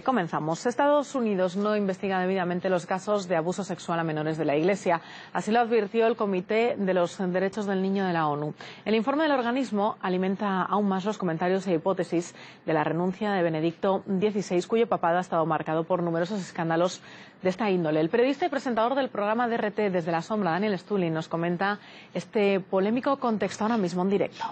Comenzamos. Estados Unidos no investiga debidamente los casos de abuso sexual a menores de la Iglesia. Así lo advirtió el Comité de los Derechos del Niño de la ONU. El informe del organismo alimenta aún más los comentarios e hipótesis de la renuncia de Benedicto XVI, cuyo papado ha estado marcado por numerosos escándalos de esta índole. El periodista y presentador del programa DRT Desde la Sombra, Daniel Stulin, nos comenta este polémico contexto ahora mismo en directo.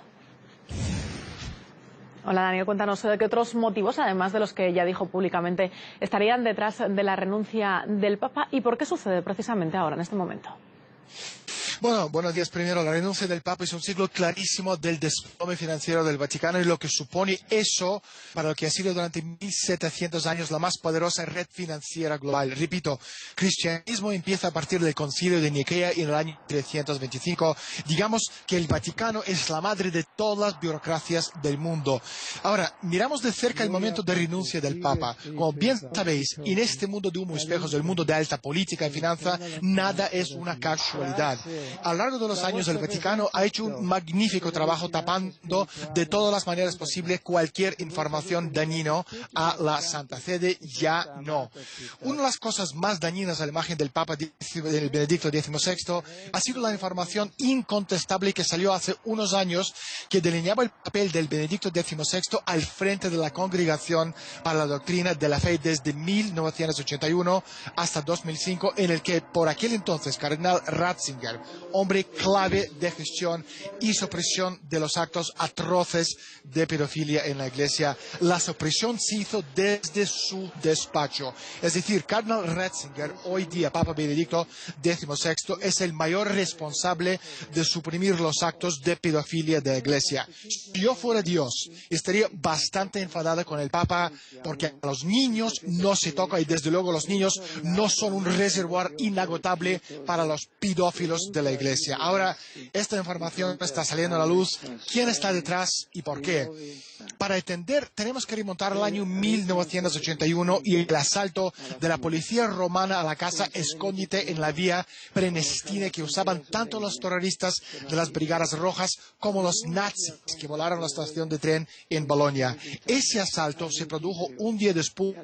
Hola Daniel, cuéntanos qué otros motivos, además de los que ya dijo públicamente, estarían detrás de la renuncia del Papa y por qué sucede precisamente ahora, en este momento. Bueno, buenos días. Primero, la renuncia del Papa es un signo clarísimo del desplome financiero del Vaticano y lo que supone eso para lo que ha sido durante 1700 años la más poderosa red financiera global. Repito, cristianismo empieza a partir del Concilio de Nicea en el año 325. Digamos que el Vaticano es la madre de todas las burocracias del mundo. Ahora, miramos de cerca el momento de renuncia del Papa. Como bien sabéis, en este mundo de humo y espejos, del mundo de alta política y finanza, nada es una casualidad. A lo largo de los años, el Vaticano ha hecho un magnífico trabajo tapando de todas las maneras posibles cualquier información dañina a la Santa Sede. Ya no. Una de las cosas más dañinas a la imagen del Papa del Benedicto XVI ha sido la información incontestable que salió hace unos años que delineaba el papel del Benedicto XVI al frente de la Congregación para la Doctrina de la Fe desde 1981 hasta 2005, en el que por aquel entonces Cardenal Ratzinger, hombre clave de gestión, hizo presión de los actos atroces de pedofilia en la Iglesia. La supresión se hizo desde su despacho. Es decir, Cardenal Ratzinger, hoy día Papa Benedicto XVI, es el mayor responsable de suprimir los actos de pedofilia de la Iglesia. Si yo fuera Dios, estaría bastante enfadada con el Papa porque a los niños no se toca y desde luego los niños no son un reservorio inagotable para los pedófilos de la Iglesia. Ahora, esta información está saliendo a la luz. ¿Quién está detrás y por qué? Para entender, tenemos que remontar al año 1981 y el asalto de la policía romana a la casa escondite en la vía Prenestina que usaban tanto los terroristas de las Brigadas Rojas como los nazis que volaron la estación de tren en Bolonia. Ese asalto se produjo un día después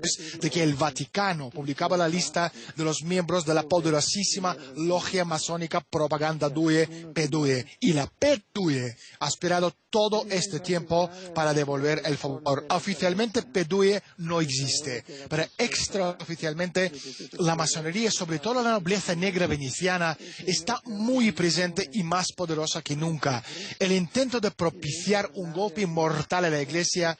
de que el Vaticano publicaba la lista de los miembros de la poderosísima logia masónica Propaganda Due, PDUE. Y la PDUE ha esperado todo este tiempo para devolver el favor. Oficialmente PDUE no existe, pero extraoficialmente la masonería, sobre todo la nobleza negra veneciana, está muy presente y más poderosa que nunca. El intento de propiciar un golpe mortal a la Iglesia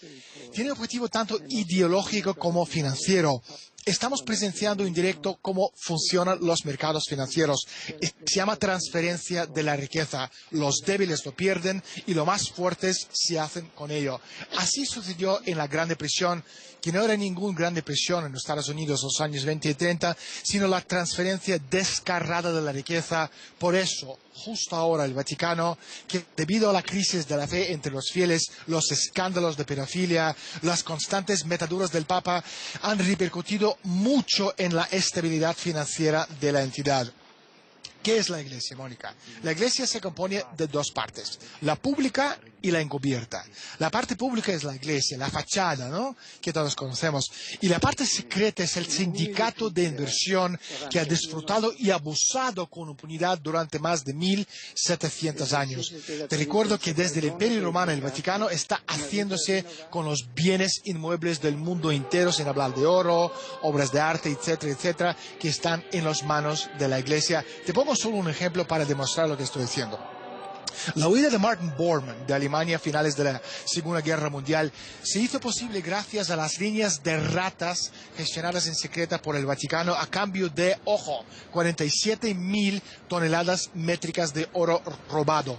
tiene objetivo tanto ideológico como financiero. Estamos presenciando en directo cómo funcionan los mercados financieros. Se llama transferencia de la riqueza. Los débiles lo pierden y los más fuertes se hacen con ello. Así sucedió en la Gran Depresión, que no era ninguna Gran Depresión en los Estados Unidos en los años 20 y 30, sino la transferencia descarada de la riqueza. Por eso, justo ahora el Vaticano, que debido a la crisis de la fe entre los fieles, los escándalos de pedofilia, las constantes metaduras del Papa, han repercutido mucho en la estabilidad financiera de la entidad. ¿Qué es la Iglesia, Mónica? La Iglesia se compone de dos partes, la pública y la encubierta. La parte pública es la Iglesia, la fachada, ¿no?, que todos conocemos. Y la parte secreta es el sindicato de inversión que ha disfrutado y abusado con impunidad durante más de 1700 años. Te recuerdo que desde el Imperio Romano el Vaticano está haciéndose con los bienes inmuebles del mundo entero, sin hablar de oro, obras de arte, etcétera, etcétera, que están en las manos de la Iglesia. Te pongo solo un ejemplo para demostrar lo que estoy diciendo. La huida de Martin Bormann de Alemania a finales de la Segunda Guerra Mundial se hizo posible gracias a las líneas de ratas gestionadas en secreto por el Vaticano a cambio de, ojo, 47.000 toneladas métricas de oro robado.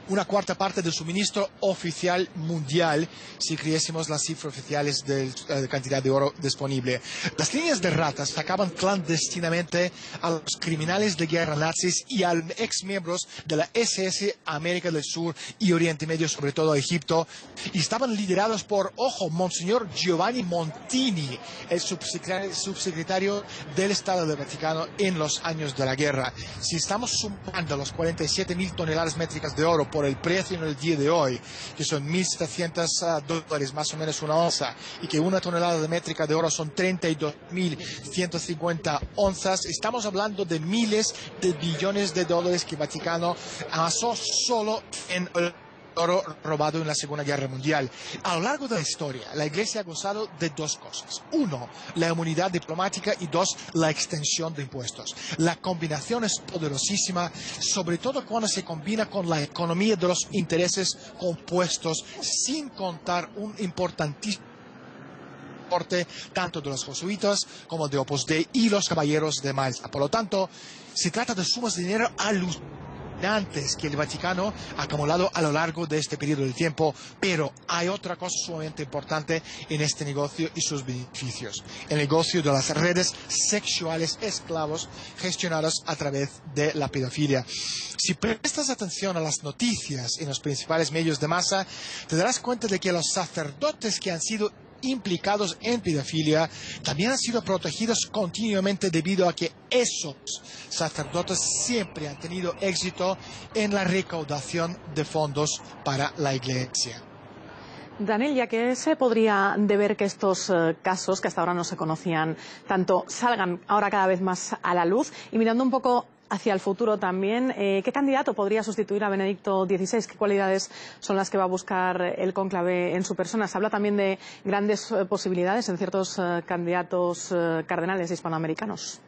Una cuarta parte del suministro oficial mundial, si creyésemos las cifras oficiales de cantidad de oro disponible. Las líneas de ratas sacaban clandestinamente a los criminales de guerra nazis y a exmiembros de la SS América del Sur y Oriente Medio, sobre todo a Egipto, y estaban liderados por, ojo, Monseñor Giovanni Montini, el subsecretario del Estado del Vaticano en los años de la guerra. Si estamos sumando los 47.000 toneladas métricas de oro por el precio en el día de hoy, que son $1.700 más o menos una onza, y que una tonelada de métrica de oro son 32.150 onzas, estamos hablando de miles de billones de dólares que el Vaticano amasó solo en el oro robado en la Segunda Guerra Mundial. A lo largo de la historia, la Iglesia ha gozado de dos cosas. Uno, la inmunidad diplomática, y dos, la extensión de impuestos. La combinación es poderosísima, sobre todo cuando se combina con la economía de los intereses compuestos, sin contar un importantísimo aporte tanto de los jesuitas como de Opus Dei y los caballeros de Malta. Por lo tanto, se trata de sumas de dinero alucinantes que el Vaticano ha acumulado a lo largo de este periodo de tiempo, pero hay otra cosa sumamente importante en este negocio y sus beneficios: el negocio de las redes sexuales esclavos gestionadas a través de la pedofilia. Si prestas atención a las noticias en los principales medios de masa, te darás cuenta de que los sacerdotes que han sido implicados en pedofilia también han sido protegidos continuamente, debido a que esos sacerdotes siempre han tenido éxito en la recaudación de fondos para la Iglesia. Daniel, ¿ya qué se podría deber que estos casos, que hasta ahora no se conocían tanto, salgan ahora cada vez más a la luz? Y mirando un poco hacia el futuro también, ¿qué candidato podría sustituir a Benedicto XVI? ¿Qué cualidades son las que va a buscar el cónclave en su persona? Se habla también de grandes posibilidades en ciertos candidatos cardenales hispanoamericanos.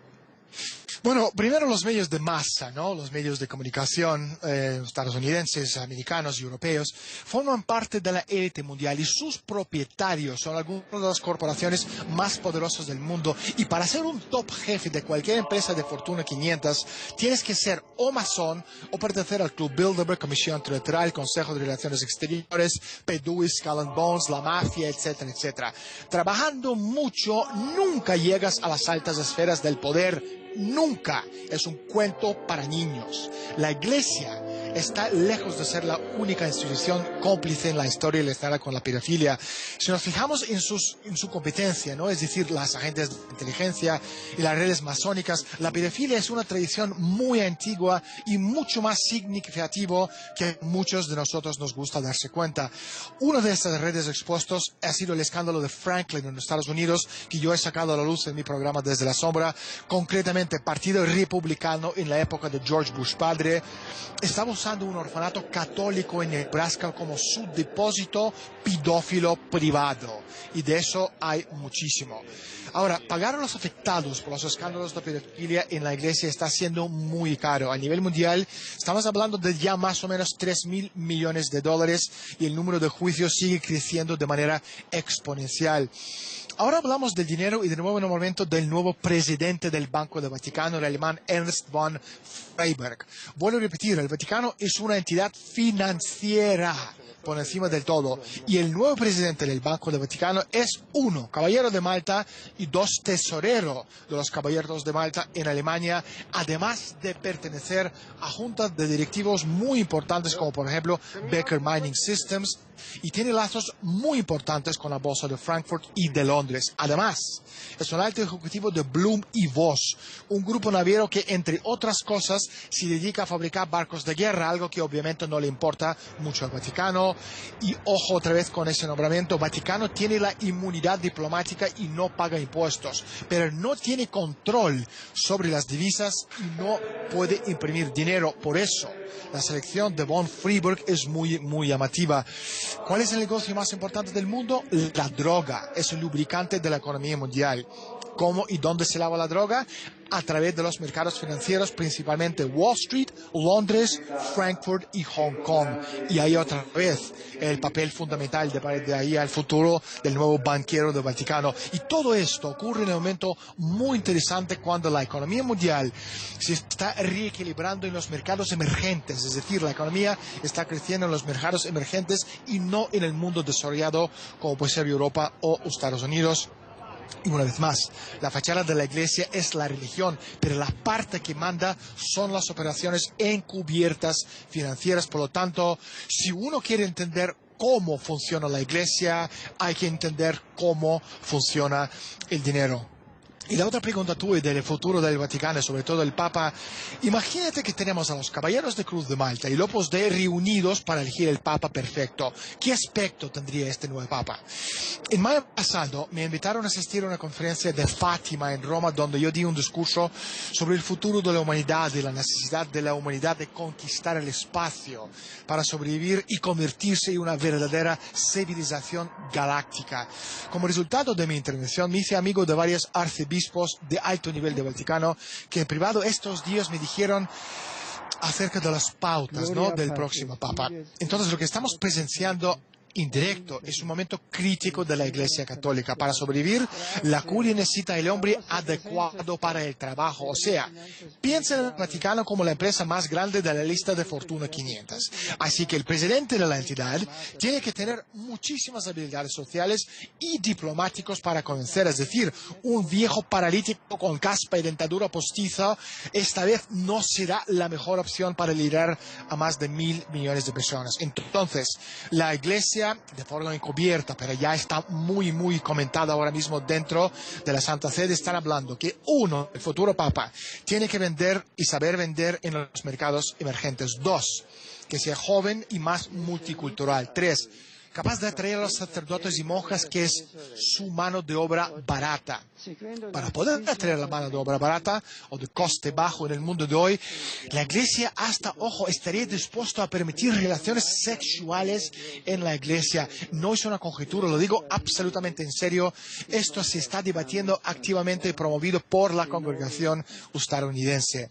Bueno, primero los medios de masa, ¿no? Los medios de comunicación estadounidenses, americanos y europeos forman parte de la élite mundial, y sus propietarios son algunas de las corporaciones más poderosas del mundo. Y para ser un top jefe de cualquier empresa de Fortuna 500, tienes que ser o masón o pertenecer al Club Bilderberg, Comisión Trilateral, Consejo de Relaciones Exteriores, P2, Skull and Bones, la mafia, etcétera, etcétera. Trabajando mucho, nunca llegas a las altas esferas del poder. Nunca. Es un cuento para niños. La Iglesia está lejos de ser la única institución cómplice en la historia de la historia con la pedofilia. Si nos fijamos en su competencia, ¿no? Es decir, las agentes de inteligencia y las redes masónicas, la pedofilia es una tradición muy antigua y mucho más significativo que muchos de nosotros nos gusta darse cuenta. Una de estas redes expuestos ha sido el escándalo de Franklin en los Estados Unidos, que yo he sacado a la luz en mi programa Desde la Sombra. Concretamente, Partido Republicano en la época de George Bush padre estaba usando un orfanato católico en Nebraska como su depósito pedófilo privado, y de eso hay muchísimo. Ahora, pagar a los afectados por los escándalos de pedofilia en la Iglesia está siendo muy caro. A nivel mundial estamos hablando de ya más o menos $3.000 millones, y el número de juicios sigue creciendo de manera exponencial. Ahora hablamos del dinero y de nuevo en un momento del nuevo presidente del Banco del Vaticano, el alemán Ernst von Freyberg. Vuelvo a repetir, el Vaticano es una entidad financiera por encima del todo, y el nuevo presidente del Banco del Vaticano es uno, caballero de Malta, y dos, tesorero de los caballeros de Malta en Alemania, además de pertenecer a juntas de directivos muy importantes como por ejemplo Becker Mining Systems, y tiene lazos muy importantes con la bolsa de Frankfurt y de Londres. Además, es un alto ejecutivo de Bloom y Voss, un grupo naviero que, entre otras cosas, se dedica a fabricar barcos de guerra, algo que obviamente no le importa mucho al Vaticano. Y ojo otra vez con ese nombramiento: Vaticano tiene la inmunidad diplomática y no paga impuestos, pero no tiene control sobre las divisas y no puede imprimir dinero. Por eso, la selección de von Freyberg es muy llamativa. ¿Cuál es el negocio más importante del mundo? La droga. Es el lubricante de la economía mundial. ¿Cómo y dónde se lava la droga? A través de los mercados financieros, principalmente Wall Street, Londres, Frankfurt y Hong Kong. Y ahí otra vez el papel fundamental de ahí al futuro del nuevo banquero del Vaticano. Y todo esto ocurre en un momento muy interesante cuando la economía mundial se está reequilibrando en los mercados emergentes. Es decir, la economía está creciendo en los mercados emergentes y no en el mundo desarrollado como puede ser Europa o Estados Unidos. Y una vez más, la fachada de la Iglesia es la religión, pero la parte que manda son las operaciones encubiertas financieras. Por lo tanto, si uno quiere entender cómo funciona la Iglesia, hay que entender cómo funciona el dinero. Y la otra pregunta tuya del futuro del Vaticano, sobre todo el Papa, imagínate que tenemos a los caballeros de Cruz de Malta y el Opus Dei reunidos para elegir el Papa perfecto. ¿Qué aspecto tendría este nuevo Papa? En mayo pasado me invitaron a asistir a una conferencia de Fátima en Roma, donde yo di un discurso sobre el futuro de la humanidad y la necesidad de la humanidad de conquistar el espacio para sobrevivir y convertirse en una verdadera civilización galáctica. Como resultado de mi intervención me hice amigo de varios arzobispos de alto nivel del Vaticano que en privado estos días me dijeron acerca de las pautas, ¿no?, del próximo Papa. Entonces lo que estamos presenciando indirecto es un momento crítico de la Iglesia Católica. Para sobrevivir, la curia necesita el hombre adecuado para el trabajo. O sea, piensa en el Vaticano como la empresa más grande de la lista de Fortuna 500. Así que el presidente de la entidad tiene que tener muchísimas habilidades sociales y diplomáticos para convencer. Es decir, un viejo paralítico con caspa y dentadura postiza esta vez no será la mejor opción para liderar a más de 1.000 millones de personas. Entonces, la Iglesia, de forma encubierta, pero ya está muy comentada ahora mismo dentro de la Santa Sede, están hablando que uno, el futuro Papa, tiene que vender y saber vender en los mercados emergentes. Dos, que sea joven y más multicultural. Tres, capaz de atraer a los sacerdotes y monjas, que es su mano de obra barata. Para poder atraer la mano de obra barata o de coste bajo en el mundo de hoy, la Iglesia estaría dispuesta a permitir relaciones sexuales en la Iglesia. No es una conjetura, lo digo absolutamente en serio. Esto se está debatiendo activamente y promovido por la congregación estadounidense.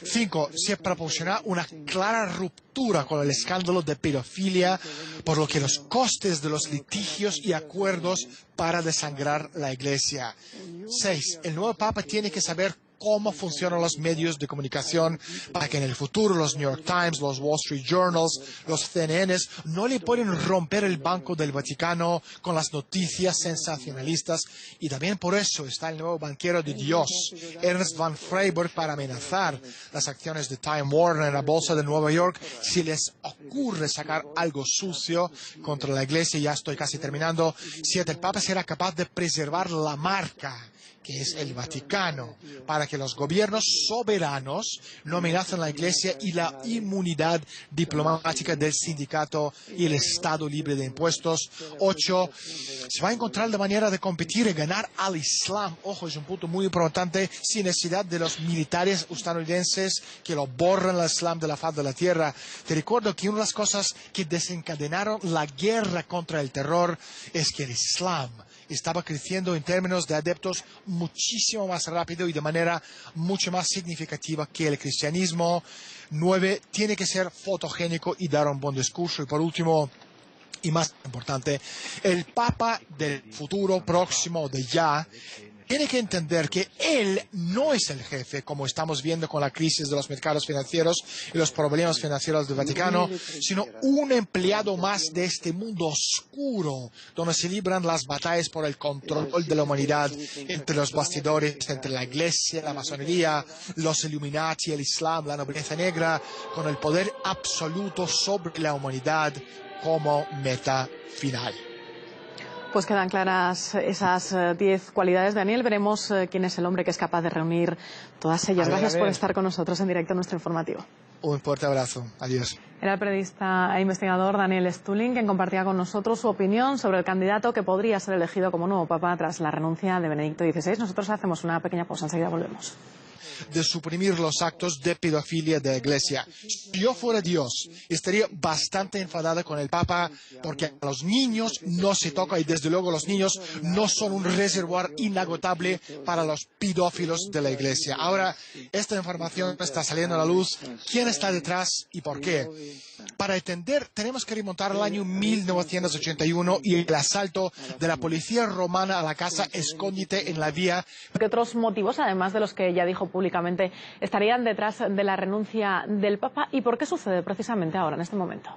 5. Se proporciona una clara ruptura con el escándalo de pedofilia, por lo que los costes de los litigios y acuerdos para desangrar la Iglesia. 6. El nuevo Papa tiene que saber cómo funcionan los medios de comunicación para que en el futuro los New York Times, los Wall Street Journals, los CNNs no le pueden romper el banco del Vaticano con las noticias sensacionalistas. Y también por eso está el nuevo banquero de Dios, Ernst Van Freiberg, para amenazar las acciones de Time Warner en la bolsa de Nueva York si les ocurre sacar algo sucio contra la Iglesia. Ya estoy casi terminando. 7. El Papa será capaz de preservar la marca, que es el Vaticano, para que los gobiernos soberanos no amenacen la Iglesia y la inmunidad diplomática del sindicato y el Estado libre de impuestos. 8. Se va a encontrar la manera de competir y ganar al Islam. Ojo, es un punto muy importante, sin necesidad de los militares estadounidenses que lo borran al Islam de la faz de la tierra. Te recuerdo que una de las cosas que desencadenaron la guerra contra el terror es que el Islam estaba creciendo en términos de adeptos muchísimo más rápido y de manera mucho más significativa que el cristianismo. 9. Tiene que ser fotogénico y dar un buen discurso. Y por último, y más importante, el Papa del futuro próximo, de ya, tiene que entender que él no es el jefe, como estamos viendo con la crisis de los mercados financieros y los problemas financieros del Vaticano, sino un empleado más de este mundo oscuro, donde se libran las batallas por el control de la humanidad entre los bastidores, entre la Iglesia, la masonería, los Illuminati, el Islam, la nobleza negra, con el poder absoluto sobre la humanidad como meta final. Pues quedan claras esas 10 cualidades, Daniel. Veremos quién es el hombre que es capaz de reunir todas ellas. Gracias por estar con nosotros en directo en nuestro informativo. Un fuerte abrazo. Adiós. Era el periodista e investigador Daniel Stulin, quien compartía con nosotros su opinión sobre el candidato que podría ser elegido como nuevo Papa tras la renuncia de Benedicto XVI. Nosotros hacemos una pequeña pausa, enseguida volvemos. De suprimir los actos de pedofilia de la Iglesia. Si yo fuera Dios, estaría bastante enfadada con el Papa, porque a los niños no se toca y desde luego los niños no son un reservoir inagotable para los pedófilos de la Iglesia. Ahora, esta información está saliendo a la luz. ¿Quién está detrás y por qué? Para entender, tenemos que remontar al año 1981 y el asalto de la policía romana a la casa escondite en la vía. ¿Qué otros motivos, además de los que ya dijo públicamente, estarían detrás de la renuncia del Papa y por qué sucede precisamente ahora, en este momento?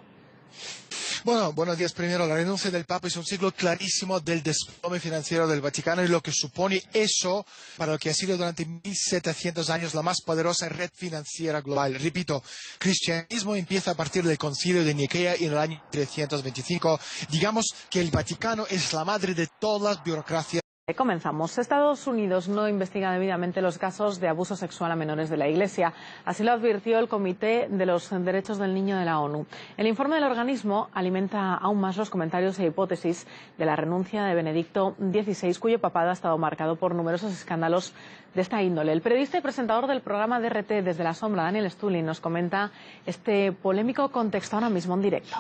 Bueno, buenos días. Primero, la renuncia del Papa es un signo clarísimo del desplome financiero del Vaticano y lo que supone eso para lo que ha sido durante 1700 años la más poderosa red financiera global. Repito, cristianismo empieza a partir del Concilio de Nicea en el año 325. Digamos que el Vaticano es la madre de todas las burocracias Comenzamos. Estados Unidos no investiga debidamente los casos de abuso sexual a menores de la Iglesia. Así lo advirtió el Comité de los Derechos del Niño de la ONU. El informe del organismo alimenta aún más los comentarios e hipótesis de la renuncia de Benedicto XVI, cuyo papado ha estado marcado por numerosos escándalos de esta índole. El periodista y presentador del programa DRT Desde la Sombra, Daniel Stulin, nos comenta este polémico contexto ahora mismo en directo.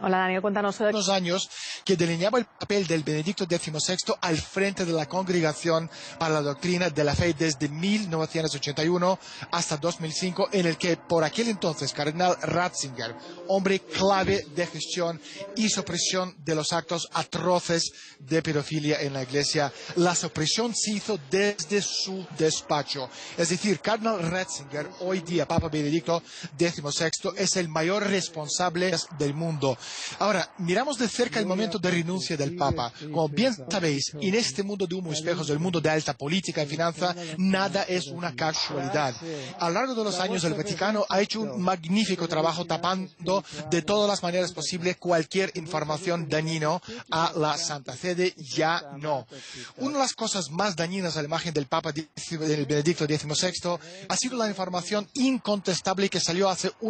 Hola Daniel, cuéntanos. Unos años que delineaba el papel del Benedicto XVI al frente de la Congregación para la Doctrina de la Fe desde 1981 hasta 2005, en el que por aquel entonces Cardenal Ratzinger, hombre clave de gestión, hizo presión de los actos atroces de pedofilia en la Iglesia. La supresión se hizo desde su despacho. Es decir, Cardenal Ratzinger, hoy día Papa Benedicto XVI, es el mayor responsable del mundo. Ahora, miramos de cerca el momento de renuncia del Papa. Como bien sabéis, en este mundo de humo y espejos, del mundo de alta política y finanza, nada es una casualidad. A lo largo de los años, el Vaticano ha hecho un magnífico trabajo tapando de todas las maneras posibles cualquier información dañina a la Santa Sede. Ya no. Una de las cosas más dañinas a la imagen del Papa del Benedicto XVI ha sido la información incontestable que salió hace un